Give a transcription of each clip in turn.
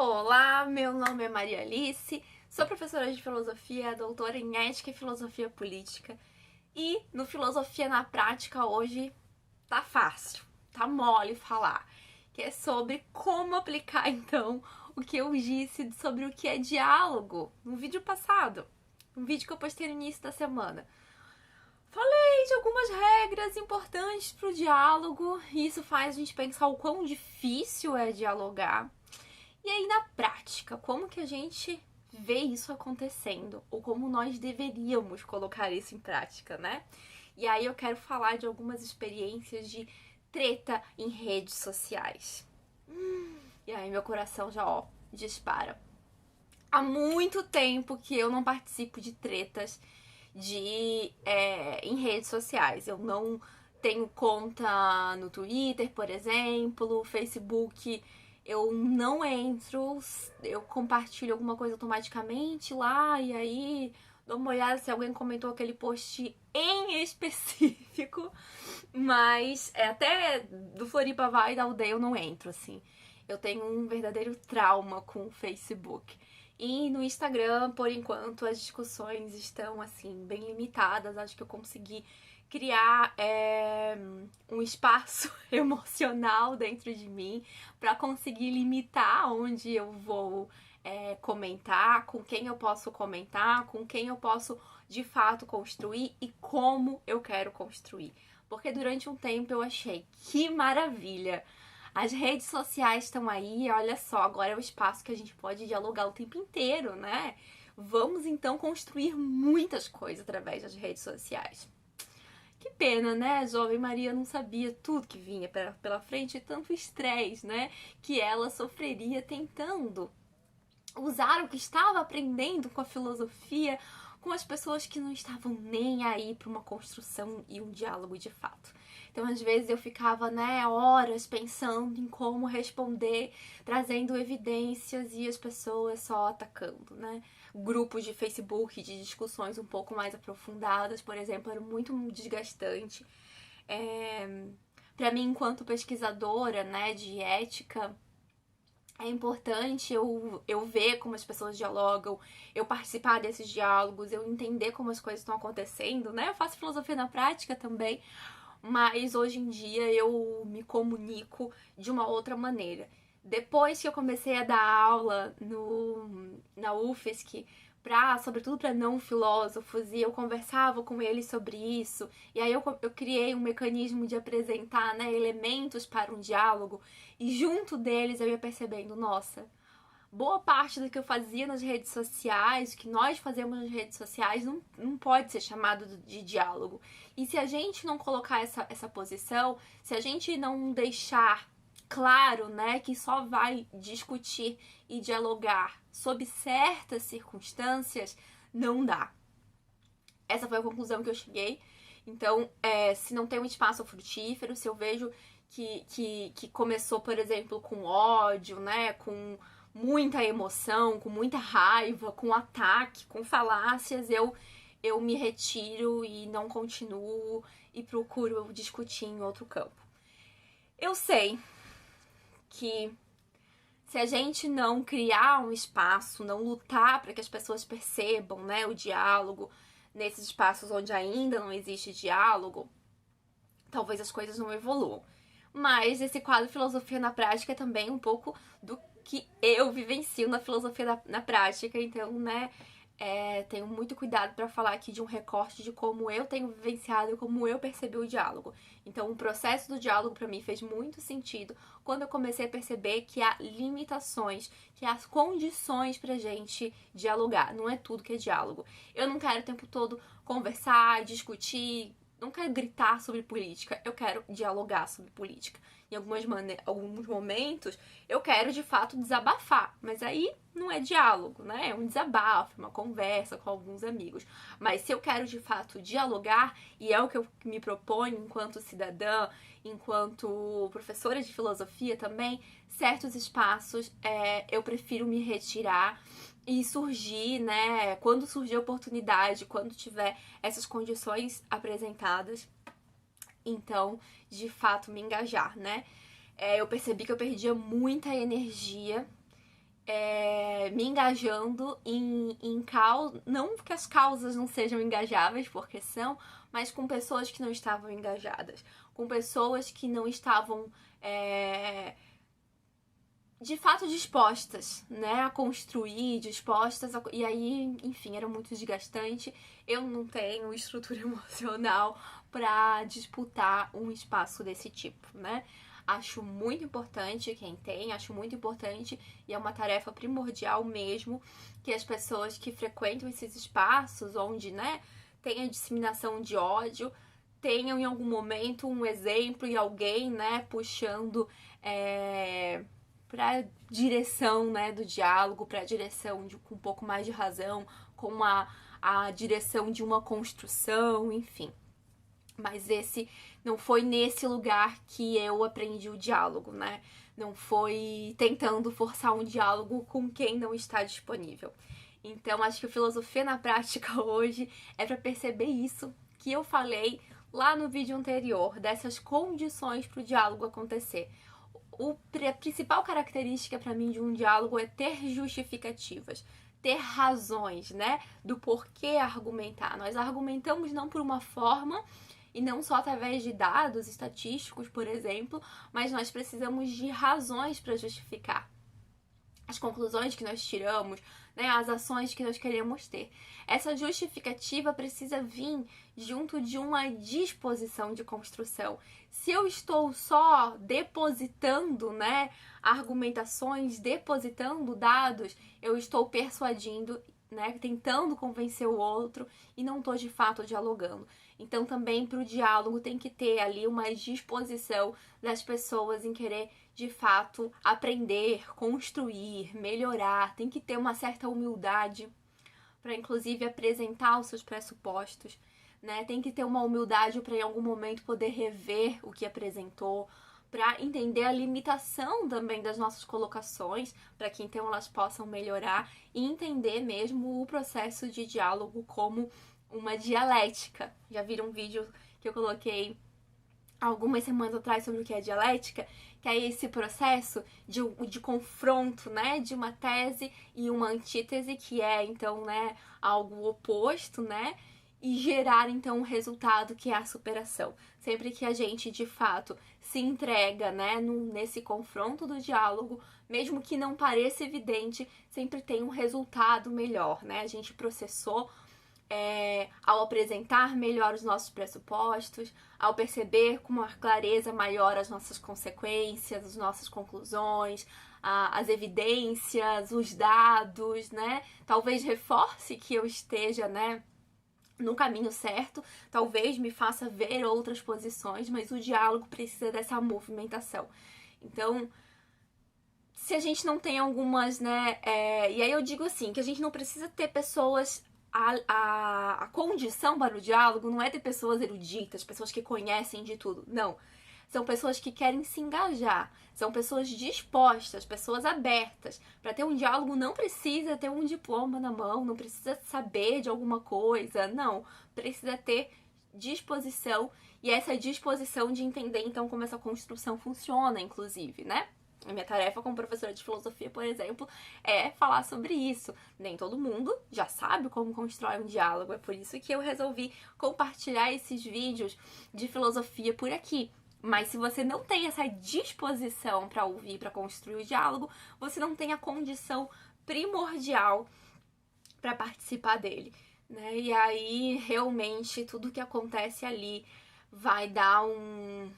Olá, meu nome é Maria Alice, sou professora de filosofia, doutora em ética e filosofia política. E no Filosofia na Prática hoje tá fácil, tá mole falar, que é sobre como aplicar então o que eu disse sobre o que é diálogo no vídeo passado, um vídeo que eu postei no início da semana. Falei de algumas regras importantes para o diálogo, e isso faz a gente pensar o quão difícil é dialogar. E aí, na prática, como que a gente vê isso acontecendo? Ou como nós deveríamos colocar isso em prática, né? E aí eu quero falar de algumas experiências de treta em redes sociais. E aí meu coração já, dispara. Há muito tempo que eu não participo de tretas em redes sociais. Eu não tenho conta no Twitter, por exemplo, Facebook. Eu não entro, eu compartilho alguma coisa automaticamente lá e aí dou uma olhada se alguém comentou aquele post em específico. Mas até do Floripa Vai da aldeia eu não entro, assim. Eu tenho um verdadeiro trauma com o Facebook. E no Instagram, por enquanto, as discussões estão, assim, bem limitadas. Acho que eu consegui criar um espaço emocional dentro de mim para conseguir limitar onde eu vou comentar, com quem eu posso comentar, com quem eu posso de fato construir e como eu quero construir. Porque durante um tempo eu achei que maravilha! As redes sociais estão aí, olha só, agora é o espaço que a gente pode dialogar o tempo inteiro, né? Vamos então construir muitas coisas através das redes sociais. Que pena, né? A jovem Maria não sabia tudo que vinha pela frente e tanto estresse, né? Que ela sofreria tentando usar o que estava aprendendo com a filosofia com as pessoas que não estavam nem aí para uma construção e um diálogo de fato. Então, às vezes, eu ficava, né, horas pensando em como responder, trazendo evidências e as pessoas só atacando, né? Grupos de Facebook de discussões um pouco mais aprofundadas, por exemplo, era muito desgastante. Para mim, enquanto pesquisadora, né, de ética, é importante eu ver como as pessoas dialogam, eu participar desses diálogos, eu entender como as coisas estão acontecendo, né? Eu faço filosofia na prática também, mas hoje em dia eu me comunico de uma outra maneira. Depois que eu comecei a dar aula na UFSC, sobretudo para não filósofos, e eu conversava com eles sobre isso, e aí eu criei um mecanismo de apresentar, né, elementos para um diálogo, e junto deles eu ia percebendo, nossa, boa parte do que eu fazia nas redes sociais, o que nós fazemos nas redes sociais, não pode ser chamado de diálogo. E se a gente não colocar essa posição, se a gente não deixar claro, né, que só vai discutir e dialogar sob certas circunstâncias, não dá. Essa foi a conclusão que eu cheguei. Então, se não tem um espaço frutífero, se eu vejo que começou, por exemplo, com ódio, né, com muita emoção, com muita raiva, com ataque, com falácias, eu me retiro e não continuo e procuro discutir em outro campo. Eu sei que se a gente não criar um espaço, não lutar para que as pessoas percebam, né, o diálogo nesses espaços onde ainda não existe diálogo, talvez as coisas não evoluam. Mas esse quadro Filosofia na Prática é também um pouco do que eu vivencio na filosofia na prática, então, né, tenho muito cuidado para falar aqui de um recorte de como eu tenho vivenciado e como eu percebi o diálogo. Então, o processo do diálogo para mim fez muito sentido quando eu comecei a perceber que há limitações, que há condições pra gente dialogar. Não é tudo que é diálogo. Eu não quero o tempo todo conversar, discutir, não quero gritar sobre política, eu quero dialogar sobre política. Em alguns momentos, eu quero de fato desabafar, mas aí não é diálogo, né? É um desabafo, uma conversa com alguns amigos. Mas se eu quero de fato dialogar, e é o que eu me proponho enquanto cidadã, enquanto professora de filosofia também, certos espaços eu prefiro me retirar e surgir, né, quando surgir a oportunidade, quando tiver essas condições apresentadas, então, de fato, me engajar, né? Eu percebi que eu perdia muita energia me engajando em causas, não que as causas não sejam engajáveis, porque são, mas com pessoas que não estavam engajadas, com pessoas que não estavam de fato dispostas, né, a construir, e aí, enfim, era muito desgastante. Eu não tenho estrutura emocional para disputar um espaço desse tipo, né? Acho muito importante quem tem, acho muito importante e é uma tarefa primordial mesmo que as pessoas que frequentam esses espaços onde, né, tem a disseminação de ódio, tenham em algum momento um exemplo e alguém, né, puxando para direção, né, do diálogo, para a direção com um pouco mais de razão, com a direção de uma construção, enfim. Mas não foi nesse lugar que eu aprendi o diálogo, né? Não foi tentando forçar um diálogo com quem não está disponível. Então, acho que a filosofia na prática hoje é para perceber isso que eu falei lá no vídeo anterior, dessas condições para o diálogo acontecer. A principal característica para mim de um diálogo é ter justificativas, ter razões, né, do porquê argumentar. Nós argumentamos não por uma forma e não só através de dados estatísticos, por exemplo, mas nós precisamos de razões para justificar as conclusões que nós tiramos, né, as ações que nós queremos ter. Essa justificativa precisa vir junto de uma disposição de construção. Se eu estou só depositando, né, argumentações, depositando dados, eu estou persuadindo, né, tentando convencer o outro e não estou de fato dialogando. Então também para o diálogo tem que ter ali uma disposição das pessoas em querer de fato aprender, construir, melhorar. Tem que ter uma certa humildade para inclusive apresentar os seus pressupostos, né? Tem que ter uma humildade para em algum momento poder rever o que apresentou, para entender a limitação também das nossas colocações, para que então elas possam melhorar e entender mesmo o processo de diálogo como uma dialética. Já viram um vídeo que eu coloquei algumas semanas atrás sobre o que é dialética, que é esse processo de confronto, né, de uma tese e uma antítese, que é então, né, algo oposto, né, e gerar então um resultado que é a superação. Sempre que a gente de fato se entrega, né, nesse confronto do diálogo, mesmo que não pareça evidente, sempre tem um resultado melhor, né? A gente processou ao apresentar melhor os nossos pressupostos, ao perceber com uma clareza maior as nossas consequências, as nossas conclusões, as evidências, os dados, né? Talvez reforce que eu esteja, né, no caminho certo, talvez me faça ver outras posições, mas o diálogo precisa dessa movimentação. Então, se a gente não tem algumas, né, e aí eu digo assim, que a gente não precisa ter pessoas a condição para o diálogo não é ter pessoas eruditas, pessoas que conhecem de tudo. Não. São pessoas que querem se engajar. São pessoas dispostas, pessoas abertas. Para ter um diálogo não precisa ter um diploma na mão, não precisa saber de alguma coisa. Não. Precisa ter disposição e essa disposição de entender então como essa construção funciona, inclusive, né? A minha tarefa como professora de filosofia, por exemplo, é falar sobre isso. Nem todo mundo já sabe como constrói um diálogo. É por isso que eu resolvi compartilhar esses vídeos de filosofia por aqui. Mas se você não tem essa disposição para ouvir, para construir o diálogo, você não tem a condição primordial para participar dele, né? E aí, realmente, tudo que acontece ali vai dar um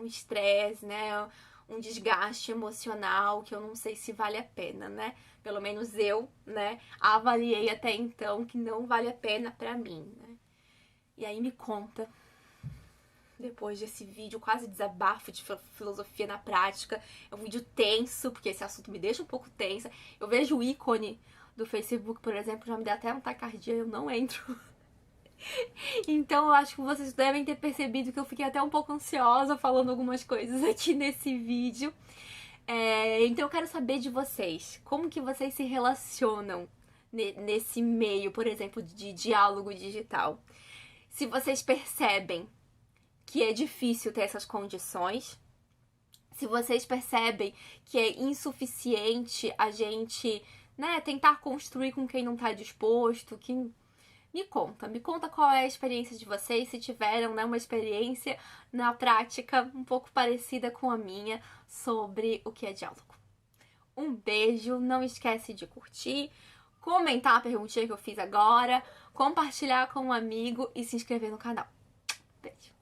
estresse, né? Um desgaste emocional que eu não sei se vale a pena, né? Pelo menos eu, né, avaliei até então que não vale a pena pra mim, né? E aí me conta, depois desse vídeo quase desabafo de filosofia na prática, é um vídeo tenso, porque esse assunto me deixa um pouco tensa. Eu vejo o ícone do Facebook, por exemplo, já me dá até uma taquicardia, eu não entro. Então eu acho que vocês devem ter percebido que eu fiquei até um pouco ansiosa falando algumas coisas aqui nesse vídeo. Então eu quero saber de vocês, como que vocês se relacionam nesse meio, por exemplo, de diálogo digital. Se vocês percebem que é difícil ter essas condições, Se vocês percebem que é insuficiente a gente, né, tentar construir com quem não tá disposto, que me conta qual é a experiência de vocês, se tiveram, né, uma experiência na prática um pouco parecida com a minha sobre o que é diálogo. Um beijo, não esquece de curtir, comentar a perguntinha que eu fiz agora, compartilhar com um amigo e se inscrever no canal. Beijo!